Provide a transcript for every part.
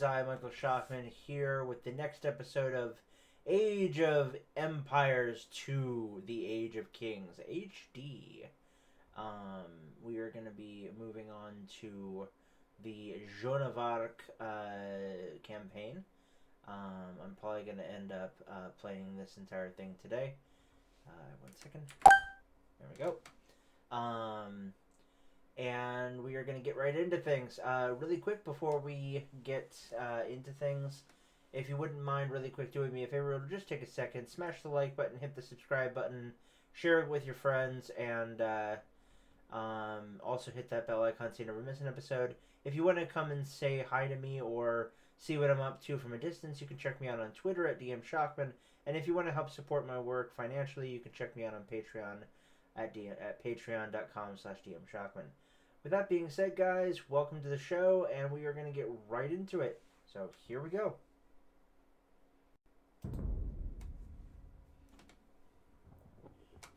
I, Michael Shockman, here with the next episode of Age of Empires 2, The Age of Kings, HD. We are going to be moving on to the Joan of Arc campaign. I'm probably going to end up playing this entire thing today. 1 second. There we go. And we are going to get right into things. Really quick before we get into things, if you wouldn't mind really quick doing me a favor, just take a second, smash the like button, hit the subscribe button, share it with your friends, and also hit that bell icon so you never miss an episode. If you want to come and say hi to me or see what I'm up to from a distance, you can check me out on Twitter at DM Shockman. And if you want to help support my work financially, you can check me out on Patreon at patreon.com/DMShockman. With that being said, guys, welcome to the show, and we are going to get right into it. So here we go.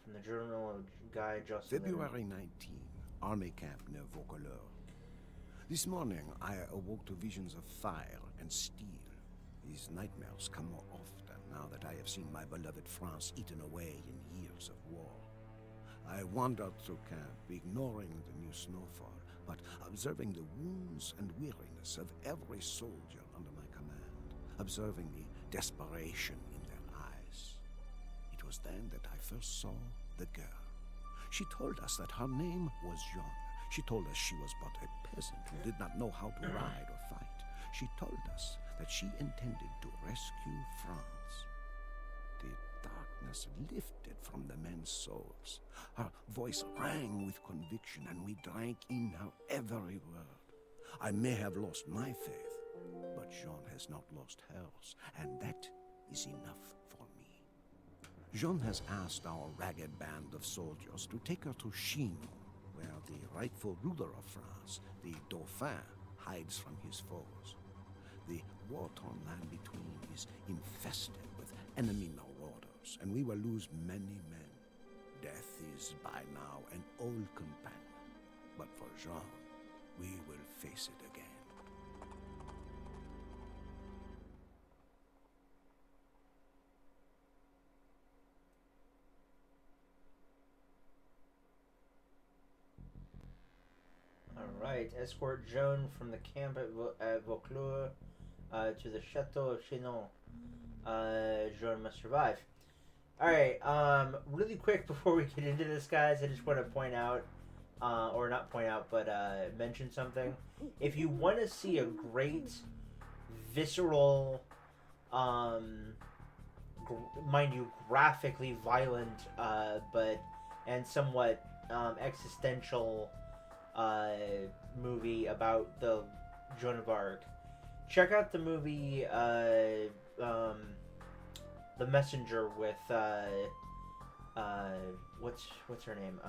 From the Journal of Guy Jocelyn. February 19, Army Camp near Vaucouleurs. This morning, I awoke to visions of fire and steel. These nightmares come more often now that I have seen my beloved France eaten away in years of war. I wandered through camp, ignoring the new snowfall, but observing the wounds and weariness of every soldier under my command, observing the desperation in their eyes. It was then that I first saw the girl. She told us that her name was Joan. She told us she was but a peasant who did not know how to ride or fight. She told us that she intended to rescue France. The darkness lifted from the men's souls. Her voice rang with conviction, and we drank in her every word. I may have lost my faith, but Joan has not lost hers, and that is enough for me. Joan has asked our ragged band of soldiers to take her to Chinon, where the rightful ruler of France, the Dauphin, hides from his foes. The war-torn land between is infested with enemy marauders, and we will lose many men. Death is by now an old companion, but for Jean, we will face it again. Alright, escort Joan from the camp at Vaucouleurs to the Chateau of Chinon. Joan must survive. Alright, really quick before we get into this, guys, I just want to point out, or not point out, but mention something. If you want to see a great, visceral, mind you, graphically violent, and somewhat existential movie about the Joan of Arc, check out the movie The Messenger with what's her name?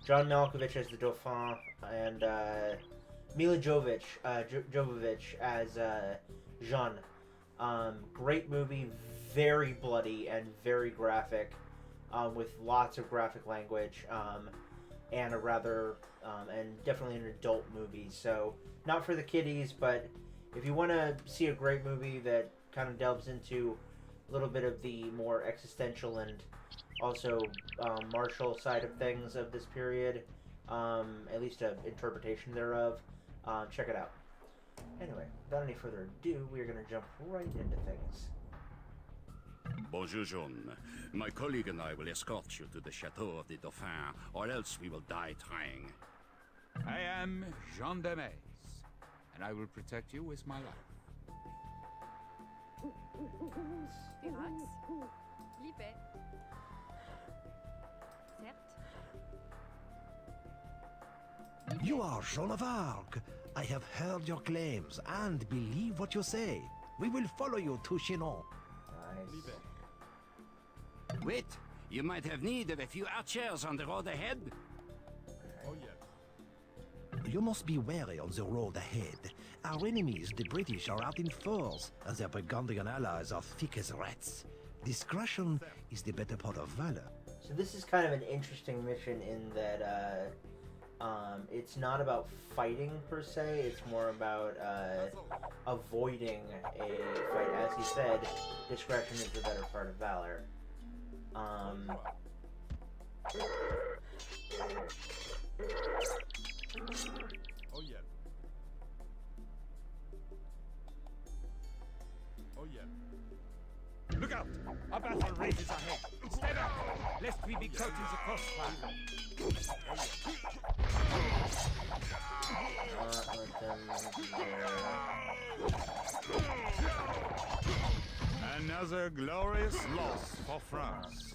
John Malkovich as the Dauphin and Mila Jovovich as Jean. Great movie, very bloody and very graphic, with lots of graphic language, and a rather and definitely an adult movie. So not for the kiddies, but if you want to see a great movie that kind of delves into a little bit of the more existential and also martial side of things of this period, at least an interpretation thereof, check it out. Anyway, without any further ado, we are going to jump right into things. Bonjour, Joan. My colleague and I will escort you to the Chateau of the Dauphin, or else we will die trying. I am Jean de Maze, and I will protect you with my life. Pirates, Lippet. Certes. You are Joan of Arc. I have heard your claims and believe what you say. We will follow you to Chinon. Nice. Wait, you might have need of a few archers on the road ahead. Oh, yes. You must be wary on the road ahead. Our enemies, the British, are out in force, and their Burgundian allies are thick as rats. Discretion is the better part of valor. So this is kind of an interesting mission in that It's not about fighting per se, it's more about avoiding a fight. As he said, discretion is the better part of valor. Oh yeah. Oh yeah. Look out! A battle rages ahead! Stay back, lest we be caught in the crossfire. Not let them Another glorious loss for France.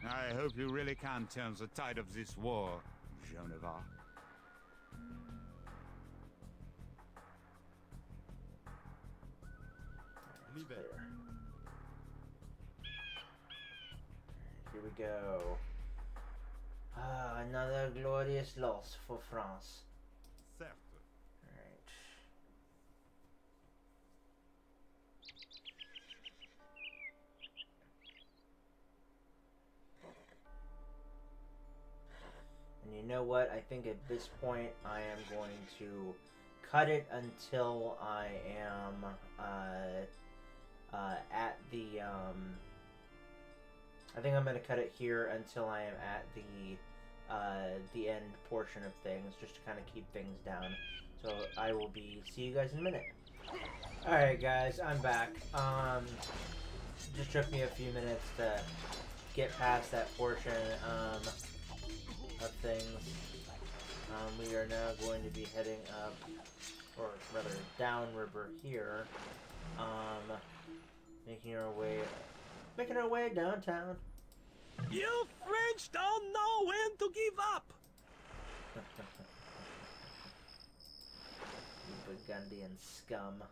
I hope you really can turn the tide of this war, Joan of Arc. Leave it. Here we go. Another glorious loss for France. Certes. Alright. And you know what? I think at this point I am going to cut it until I am at the I think I'm gonna cut it here until I am at the end portion of things, just to kind of keep things down. So I will see you guys in a minute. Alright guys, I'm back. Just took me a few minutes to get past that portion of things. We are now going to be heading up, or rather downriver here, making our way downtown. You French don't know when to give up! You Burgundian scum.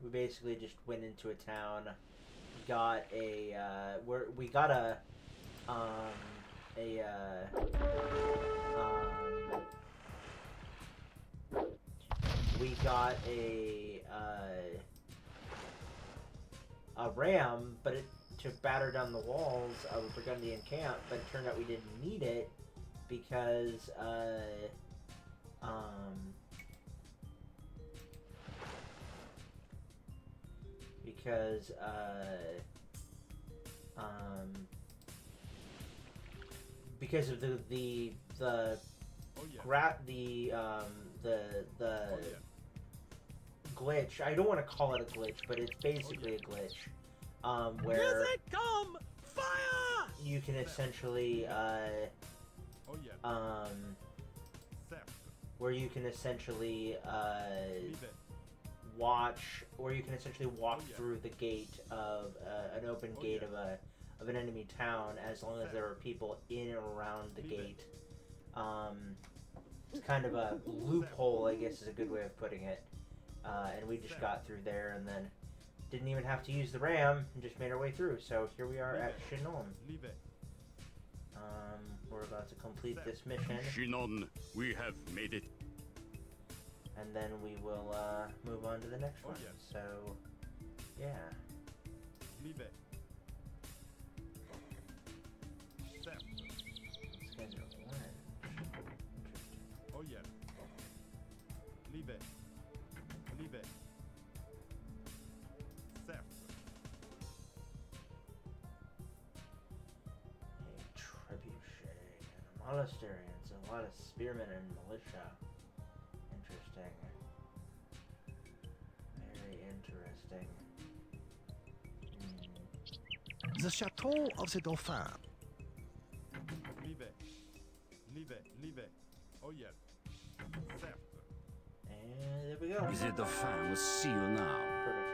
We basically just went into a town, got a we got a ram, but to batter down the walls of a Burgundian camp, but it turned out we didn't need it because because of the Oh yeah. the glitch. I don't want to call it a glitch, but it's basically a glitch. Where Here they come! Fire! you can essentially Oh yeah. Certes. where you can essentially Leave it. watch, or you can essentially walk Oh, yeah. through the gate of an open Oh, gate yeah. of an enemy town, as long as there are people in and around the Leave it. gate. It's kind of a loophole, I guess is a good way of putting it. And we just got through there, and then didn't even have to use the ram, and just made our way through. So here we are at Chinon. Leave it. We're about to complete this mission, Chinon, we have made it. and then we will move on to the next Oh, one. yeah. So, yeah. Leave it. Certes. These guys are orange. Interesting. Oh yeah. Leave it. Leave it. Certes. A trebuchet and a monastery, and a lot of spearmen and militia. Interesting. Very interesting. The chateau of the Dauphin. Leave it. Leave it. Leave it. Oh yeah. Certes. And there we go. The Dauphin will see you now. Perfect.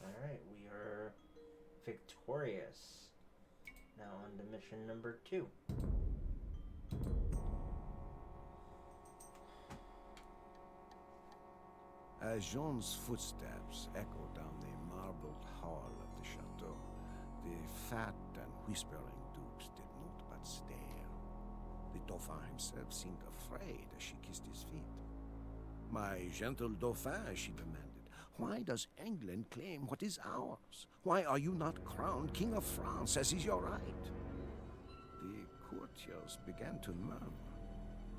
Alright, we are victorious. Now on to mission number 2. As Jean's footsteps echo down the marbled hall of the chateau, the fat and whispering dukes did not but stare. The Dauphin himself seemed afraid as she kissed his feet. "My gentle Dauphin," she demanded, Why does England claim what is ours? Why are you not crowned King of France, as is your right? The courtiers began to murmur.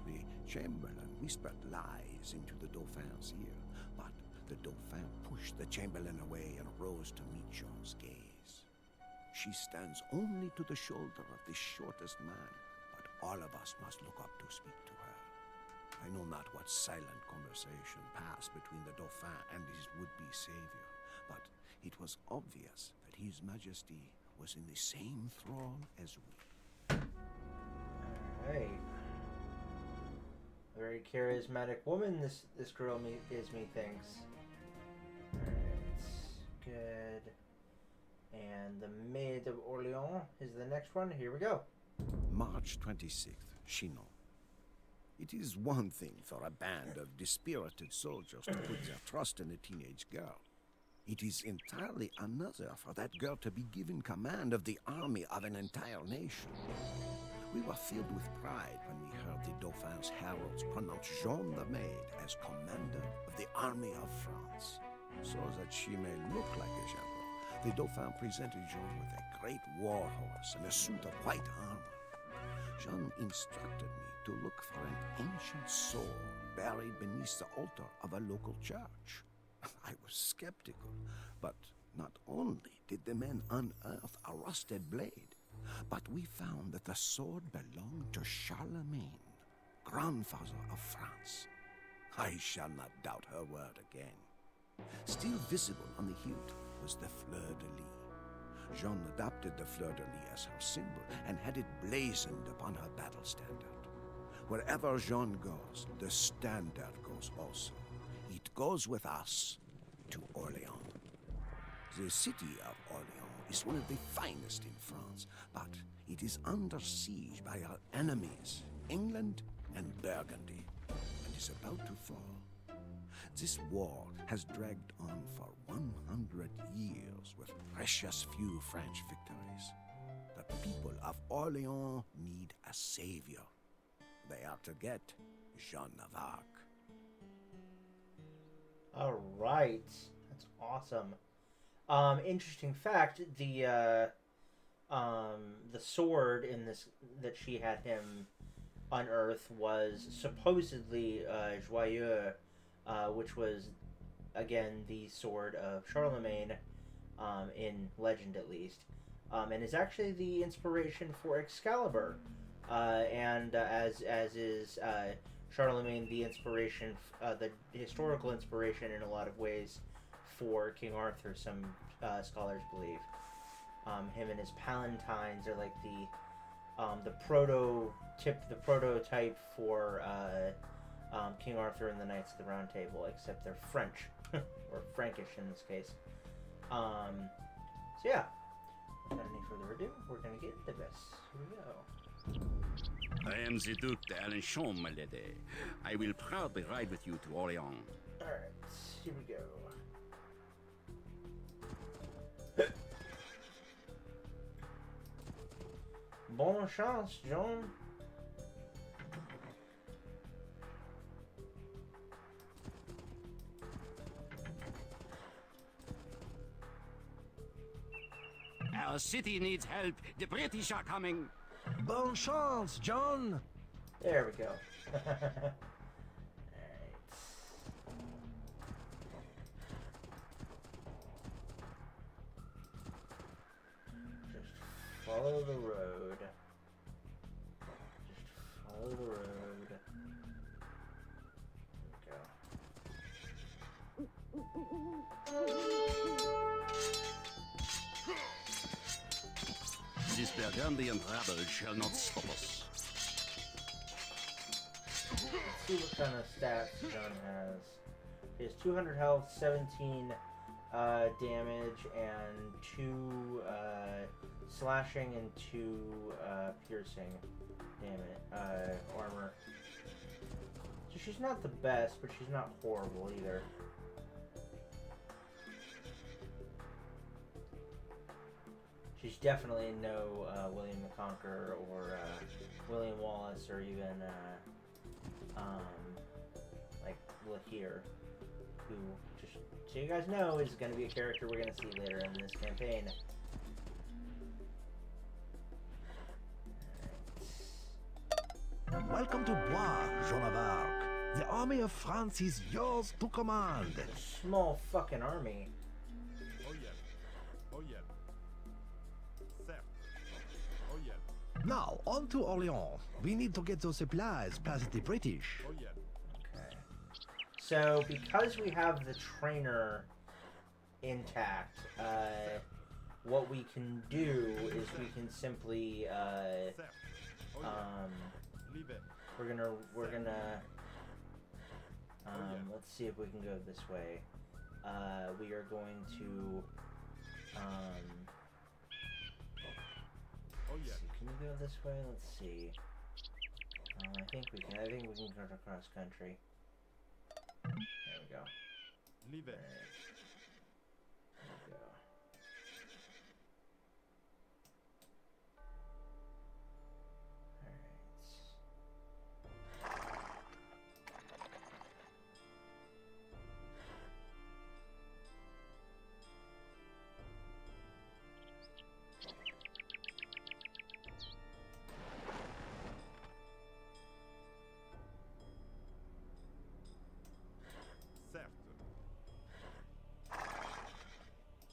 The chamberlain whispered lies into the Dauphin's ear, but the Dauphin pushed the chamberlain away and rose to meet Jean's gaze. She stands only to the shoulder of the shortest man, but all of us must look up to speak to her. I know not what silent conversation passed between the Dauphin and his would-be savior, but it was obvious that His Majesty was in the same thrall as we. Alright. A very charismatic woman this girl is, methinks. Alright. Good. And the Maid of Orleans is the next one. Here we go. March 26th, Chinon. It is one thing for a band of dispirited soldiers to put their trust in a teenage girl. It is entirely another for that girl to be given command of the army of an entire nation. We were filled with pride when we heard the Dauphin's heralds pronounce Joan the Maid as commander of the army of France. So that she may look like a general, the Dauphin presented Joan with a great war horse and a suit of white armor. Jean instructed me to look for an ancient sword buried beneath the altar of a local church. I was skeptical, but not only did the men unearth a rusted blade, but we found that the sword belonged to Charlemagne, grandfather of France. I shall not doubt her word again. Still visible on the hilt was the fleur-de-lis. Jean adopted the fleur-de-lis as her symbol and had it blazoned upon her battle standard. Wherever Jean goes, the standard goes also. It goes with us to Orleans. The city of Orleans is one of the finest in France, but it is under siege by our enemies, England and Burgundy, and is about to fall. This war has dragged on for 100 years with precious few French victories. The people of Orleans need a savior. They are to get Joan of Arc. All right, that's awesome. Interesting fact: the sword in this that she had him unearth was supposedly Joyeux, which was again the sword of Charlemagne, in legend at least, and is actually the inspiration for Excalibur, and as is Charlemagne the inspiration, the historical inspiration in a lot of ways for King Arthur. Some scholars believe him and his palatines are like the prototype for King Arthur and the Knights of the Round Table, except they're French or Frankish in this case. So yeah, without any further ado, we're gonna get into this. Here we go. I am the Duke d'Alençon, my lady. I will proudly ride with you to Orleans. Alright, here we go. Bonne chance, Joan. Our city needs help. The British are coming. Bonne chance, John! There we go. Alright. Just follow the road. Just follow the road. There we go. This Burgundian rabble shall not stop us. Let's see what kind of stats John has. He has 200 health, 17 damage, and 2 slashing and 2 piercing armor. So she's not the best, but she's not horrible either. She's definitely no William the Conqueror or William Wallace or even like Lahir. who, just so you guys know, is going to be a character we're going to see later in this campaign. Welcome to Bois, Joan of Arc. The army of France is yours to command. Small fucking army. Oh yeah. Oh yeah. Certes. Oh yeah. Now, on to Orléans. We need to get those supplies past the British. Oh yeah. Okay. So, because we have the trainer intact, what we can do is we can simply, Certes. Oh yeah. Leave it. we're gonna, yeah. let's see if we can go this way. We are going to, Oh yeah. can we go this way? Let's see. I think we can go across country. There we go. Leave it. Alright. There we go. Certes.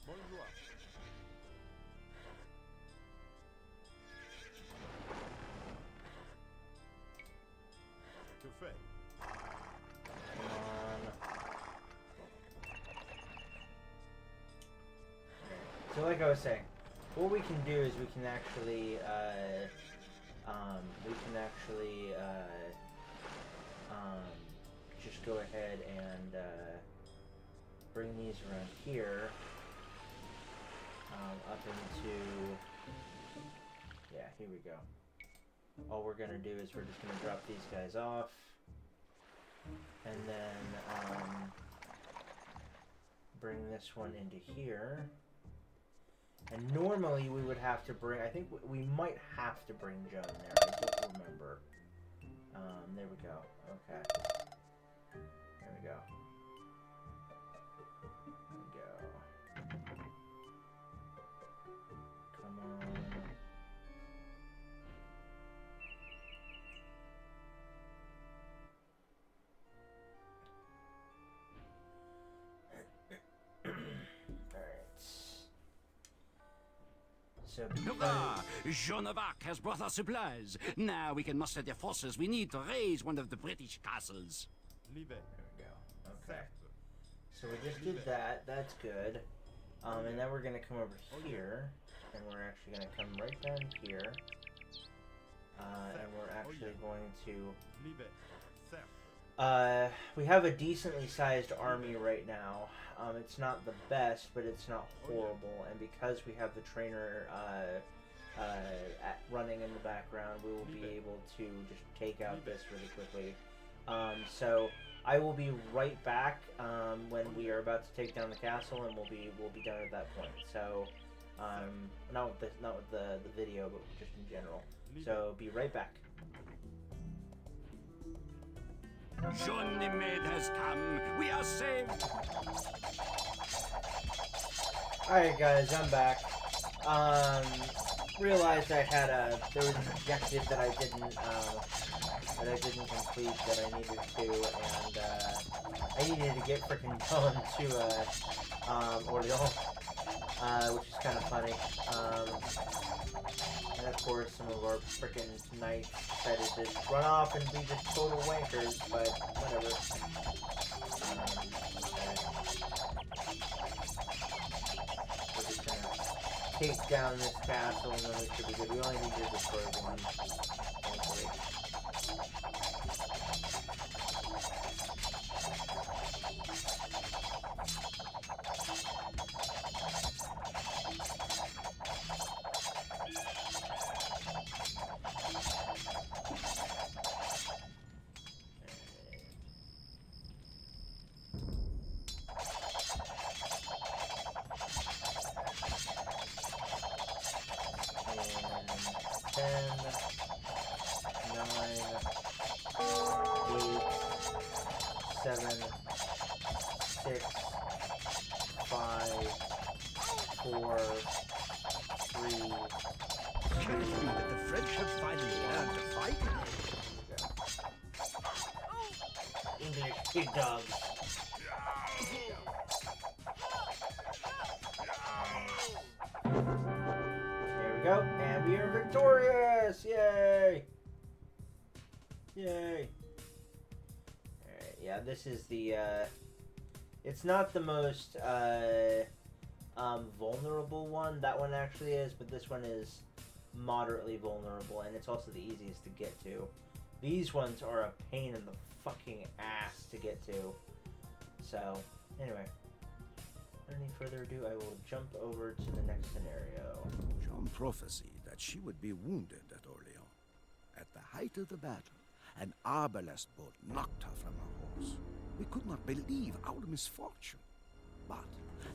Bonjour. Que fait? Come on. So like I was saying, what we can do is we can actually, just go ahead and, bring these around here, up into, yeah, here we go. All we're gonna do is we're just gonna drop these guys off, and then, bring this one into here. And normally we would have to bring, I think we might have to bring Joan there, I don't remember. There we go, okay. There we go. There we go. Come on. So Hurrah! Joan of Arc has brought us supplies. Now we can muster the forces we need to raise one of the British castles. Leave it. there we go. Okay. Certes. So we just did that. That's good. And then we're gonna come over here, and we're actually gonna come right down here. And we're actually going to. Leave it. Certes. We have a decently sized army right now. It's not the best, but it's not horrible. And because we have the trainer running in the background, we will be able to just take out this really quickly. So I will be right back when we are about to take down the castle, and we'll be done at that point. So not with the video, but just in general. So be right back. Joan the Maid has come. We are saved. Alright guys, I'm back. Realized there was an objective that I didn't complete that I needed to, and I needed to get frickin' Joan to Orléans, which is kind of funny. And of course, some of our frickin' knights decided to run off and be just total wankers, but whatever. We're just gonna take down this castle and then we should be good. We only need to destroy one, thankfully. Big dog. There we go, and we are victorious! Yay! Yay! Alright, yeah, this is the, it's not the most, vulnerable one. That one actually is, but this one is moderately vulnerable, and it's also the easiest to get to. These ones are a pain in the fucking ass to get to. So, anyway. Without any further ado, I will jump over to the next scenario. Joan prophesied that she would be wounded at Orleans. At the height of the battle, an arbalest bolt knocked her from her horse. We could not believe our misfortune. But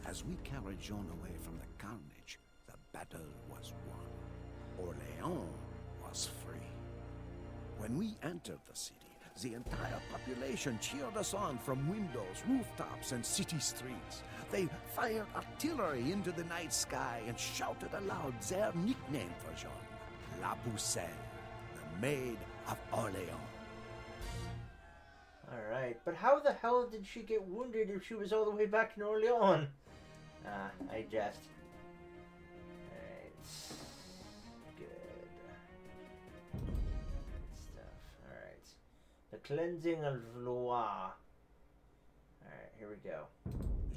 as we carried Joan away from the carnage, the battle was won. Orleans was free. When we entered the city, the entire population cheered us on from windows, rooftops, and city streets. They fired artillery into the night sky and shouted aloud their nickname for Joan, La Pucelle, the Maid of Orleans. Alright, but how the hell did she get wounded if she was all the way back in Orleans? I jest. Alright. Good. Good stuff. Alright. The cleansing of Loire. Alright, here we go.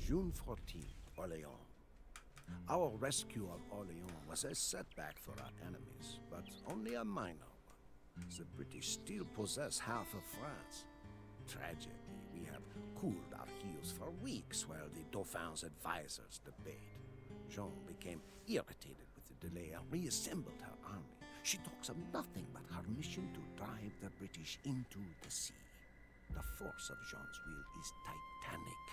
June 14th, Orleans. Our rescue of Orleans was a setback for our enemies, but only a minor one. The British still possess half of France. Tragically, we have cooled our heels for weeks while the Dauphin's advisors debate. Joan became irritated with the delay and reassembled her army. She talks of nothing but her mission to drive the British into the sea. The force of Joan's will is titanic.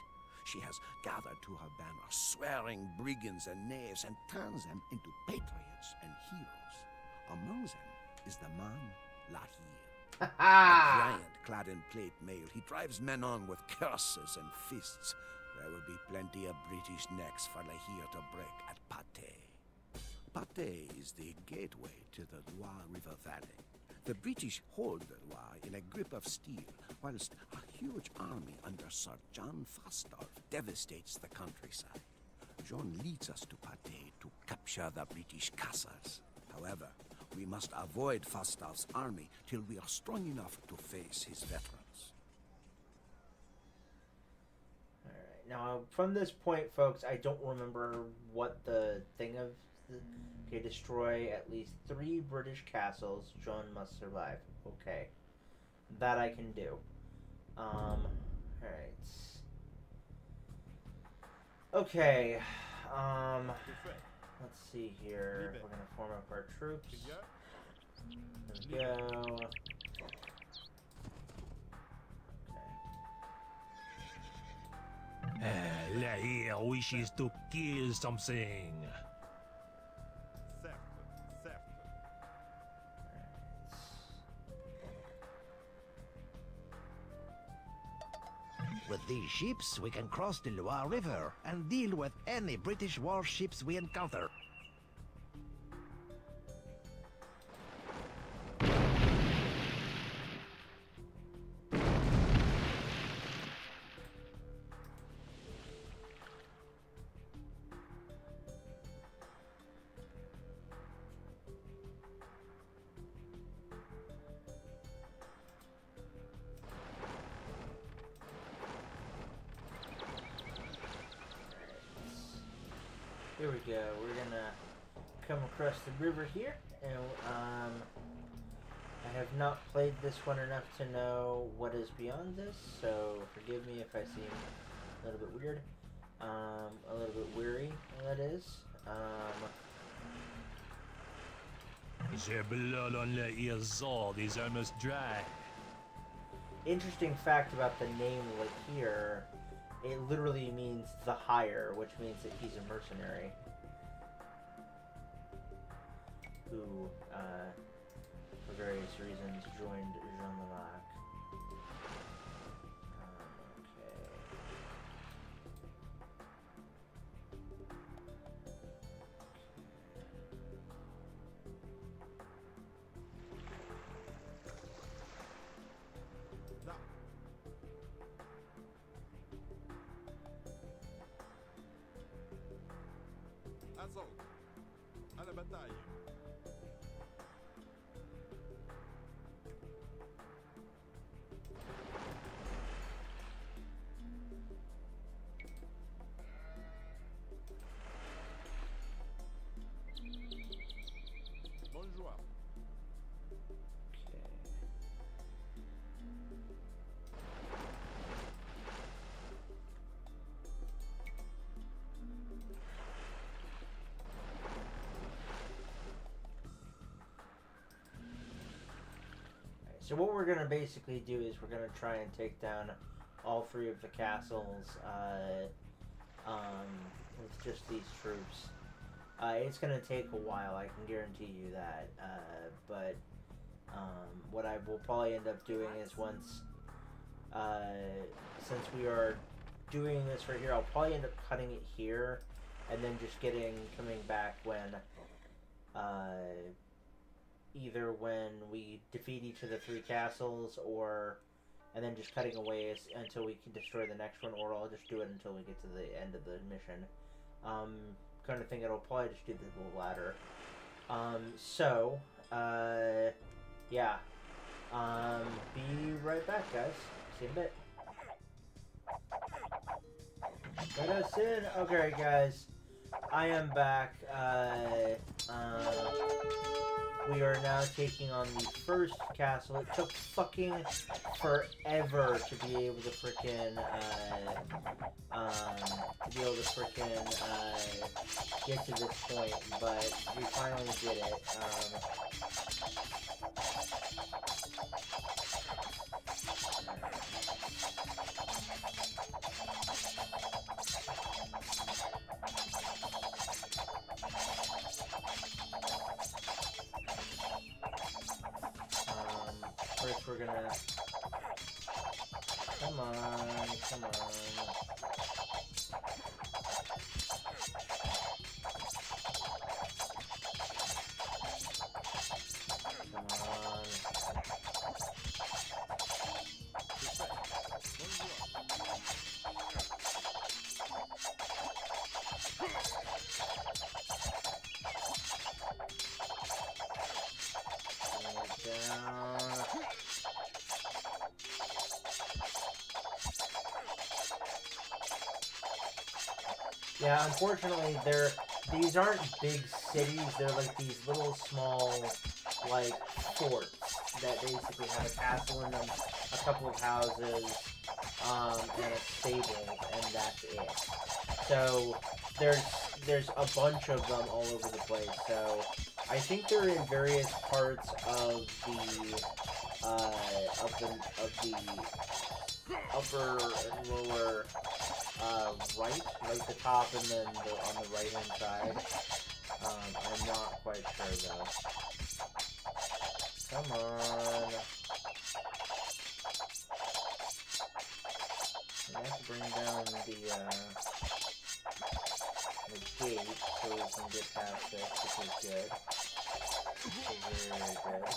She has gathered to her banner swearing brigands and knaves and turns them into patriots and heroes. Among them is the man Lahir. A giant clad in plate mail, he drives men on with curses and fists. There will be plenty of British necks for Lahir to break at Patay. Patay is the gateway to the Loire River Valley. The British hold the Loire in a grip of steel, whilst a huge army under Sir John Fastolf devastates the countryside. Joan leads us to Patay to capture the British castles. However, we must avoid Fastolf's army till we are strong enough to face his veterans. Alright, now from this point, folks, I don't remember what the thing of... Okay, destroy at least 3 British castles. Joan must survive. Okay. That I can do. Alright. Okay. Let's see here. We're gonna form up our troops. There we go. Lahir wishes to kill something. With these ships, we can cross the Loire River and deal with any British warships we encounter. Here we go. We're gonna come across the river here, and I have not played this one enough to know what is beyond this, so forgive me if I seem a little bit weird, a little bit weary. That is. The blood on Lahir's sword is almost dry. Interesting fact about the name Lahir. It literally means the hire, which means that he's a mercenary who, for various reasons, joined Jean d'Arc. Assault. À la bataille. Bonjour. So what we're gonna basically do is we're gonna try and take down all three of the castles with just these troops. It's gonna take a while, I can guarantee you that. But what I will probably end up doing is once, since we are doing this right here, I'll probably end up cutting it here, and then just coming back when, either when we defeat each of the three castles, and then just cutting away until we can destroy the next one, or I'll just do it until we get to the end of the mission. Kind of think I'll probably just do the latter. Yeah. Be right back, guys. See you in a bit. Let us in. Okay, guys. I am back. We are now taking on the first castle. It took fucking forever to be able to frickin', get to this point, but we finally did it. First we're gonna... Come on. Come on. Yeah, unfortunately, these aren't big cities. They're like these little small, like, forts that basically have a castle in them, a couple of houses, and a stable, and that's it. So there's a bunch of them all over the place. So I think they're in various parts of the upper and lower. Right the top, and then on the right hand side. I'm not quite sure though. Come on. I have to bring down the gate so we can get past this, which is good. Very good.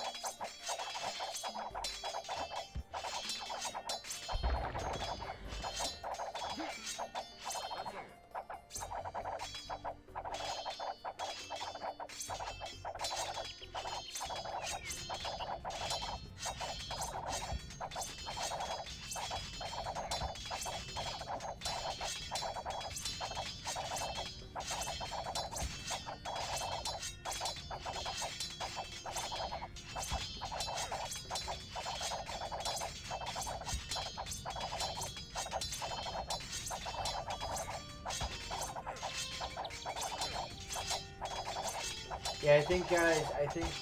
Yeah, I think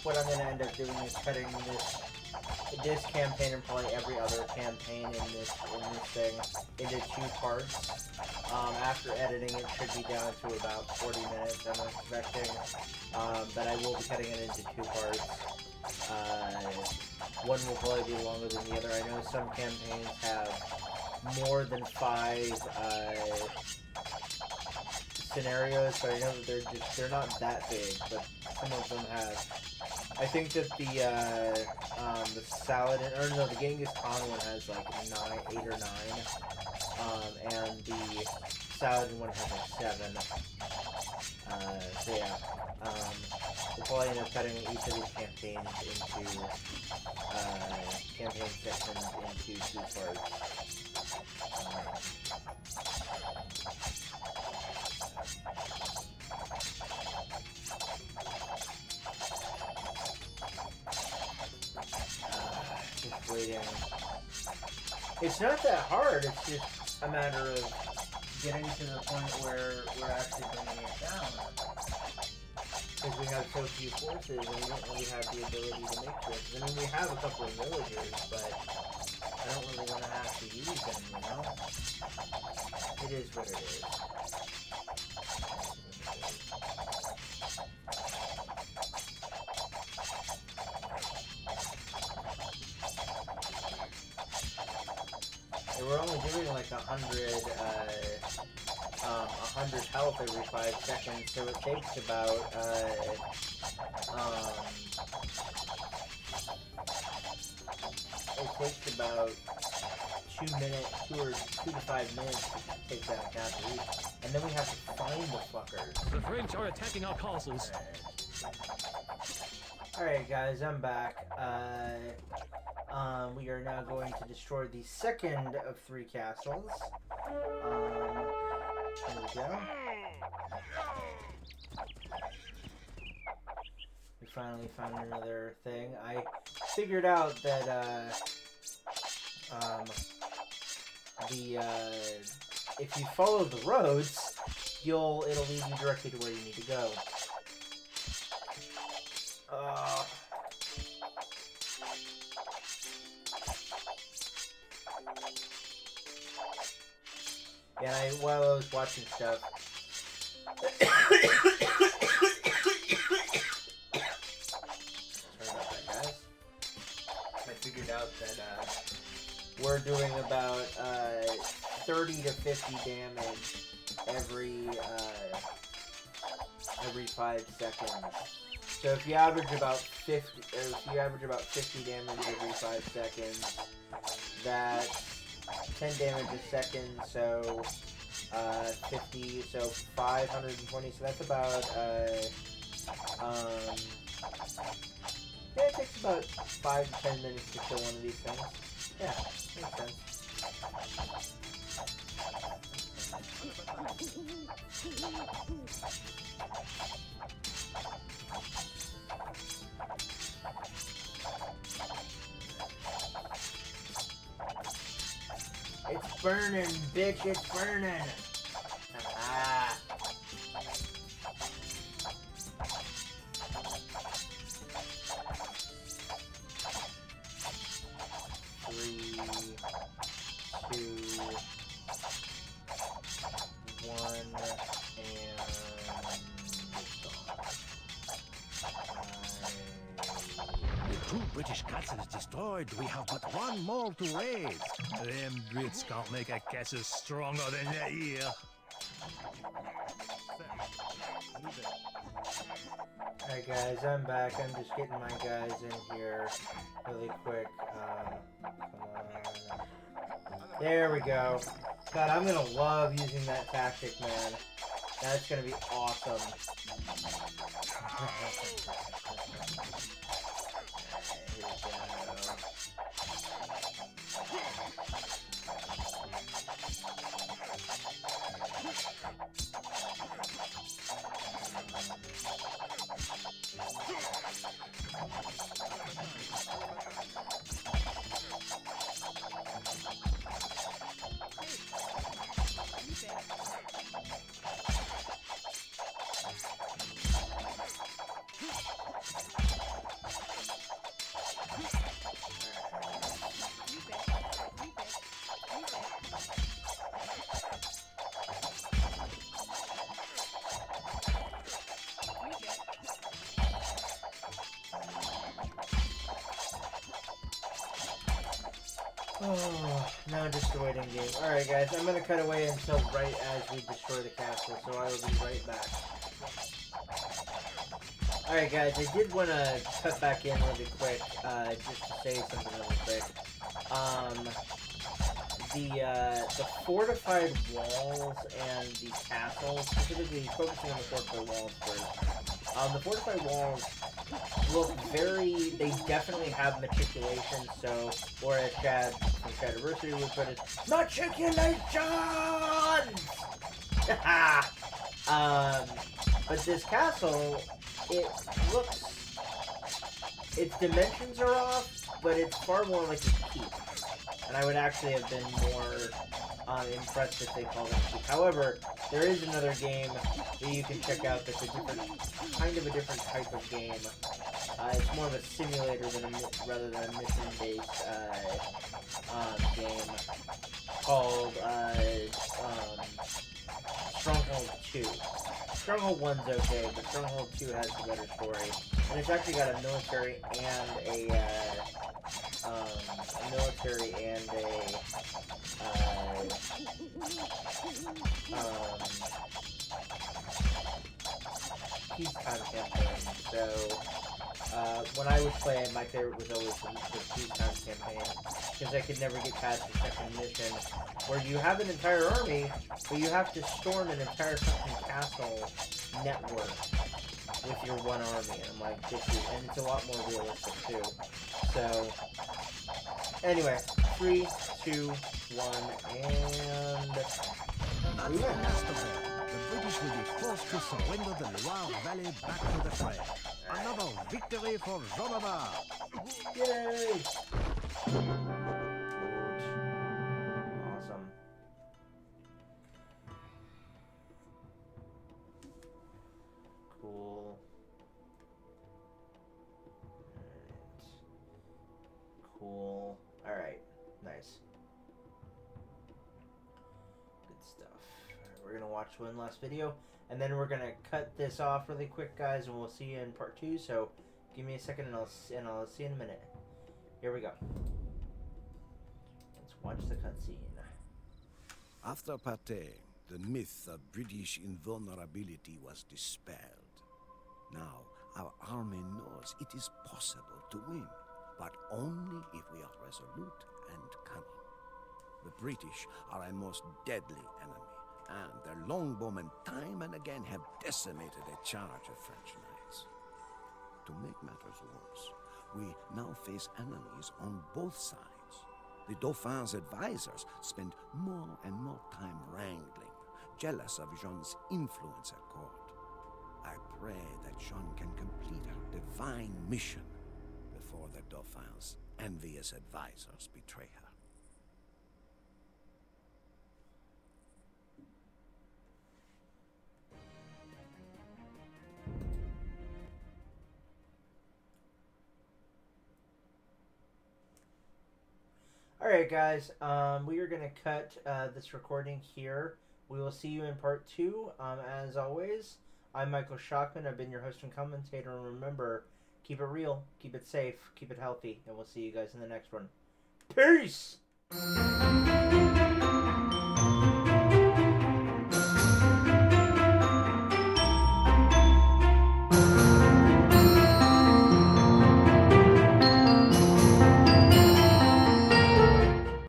what I'm gonna end up doing is cutting this campaign and probably every other campaign in this thing into 2 parts. After editing, it should be down to about 40 minutes, I'm expecting. But I will be cutting it into 2 parts. One will probably be longer than the other. I know some campaigns have more than 5 scenarios, but I know that they're not that big, but some of them have. I think that the the Genghis Khan one has like 8 or 9, and the 1,107. So yeah, we'll probably end up cutting each of these campaigns into campaign sections into 2 parts. Just waiting. It's not that hard. It's just a matter of getting to the point where we're actually bringing it down. Because we have so few forces and we don't really have the ability to make choices. I mean, we have a couple of villagers, but I don't really want to have to use them, you know? It is what it is. And we're only doing like 100 health every 5 seconds, so it takes about, it takes about 2 minutes, 2 to 5 minutes to take that castle, and then we have to find the fuckers. The French are attacking our castles. Alright guys, I'm back. We are now going to destroy the second of 3 castles. There we go. We finally found another thing. I figured out that, if you follow the roads, it'll lead you directly to where you need to go. Yeah, while I was watching stuff, sorry about that, guys. I figured out that we're doing about 30 to 50 damage every 5 seconds. So if you average about 50 damage every 5 seconds, that's 10 damage a second, so 50, so 520, so that's about, yeah, it takes about 5 to 10 minutes to kill one of these things. Yeah, makes sense. It's burning, bitch, it's burning! Ah. Three, 2, 1, and With 2 British castles destroyed, we have but 1 more to raise. Them Brits can't make a castle stronger than that here. Alright guys, I'm back. I'm just getting my guys in here really quick. Come on. There we go. God, I'm gonna love using that tactic, man. That's gonna be awesome. Here we go. Oh, now just a waiting game. Alright guys, I'm gonna cut away until right as we destroy the castle, so I will be right back. Alright guys, I did want to cut back in really quick, just to say something really quick. the fortified walls and the castles, specifically focusing on the fortified walls first. The fortified walls look very, they definitely have meticulation, so, or as Chad from Shadiversary would put it, matriculation! But this castle, it looks, its dimensions are off, but it's far more like a keep. And I would actually have been more impressed if they called it a keep. However, there is another game that you can check out that's a different, kind of a different type of game. It's more of a simulator rather than a mission-based game called Stronghold 2. Stronghold 1's okay, but Stronghold 2 has a better story. And it's actually got a military and a peacetime campaign. So, when I would play it, my favorite was always the peacetime campaign, because I could never get past the second mission, where you have an entire army, but you have to storm an entire fucking castle network with your one army, and I'm like, this is, and it's a lot more realistic too. So, anyway, 3, 2, 1, and... At the last of them, the British will be forced to surrender the Loire Valley back to the French. Another victory for Joan of Arc. Yay! Awesome. Cool. Cool. Alright. Nice. Good stuff. Alright, we're gonna watch one last video, and then we're gonna cut this off really quick, guys, and we'll see you in part 2, so give me a second and I'll see you in a minute. Here we go. Let's watch the cutscene. After Patay, the myth of British invulnerability was dispelled. Now, our army knows it is possible to win, but only if we are resolute and cunning. The British are a most deadly enemy, and their longbowmen time and again have decimated a charge of French knights. To make matters worse, we now face enemies on both sides. The Dauphin's advisors spend more and more time wrangling, jealous of Jean's influence at court. I pray that Jean can complete her divine mission before the Dauphin's envious advisors betray her. Alright guys, we are going to cut this recording here. We will see you in part 2. As always, I'm Michael Shockman. I've been your host and commentator. And remember, keep it real, keep it safe, keep it healthy. And we'll see you guys in the next one. Peace!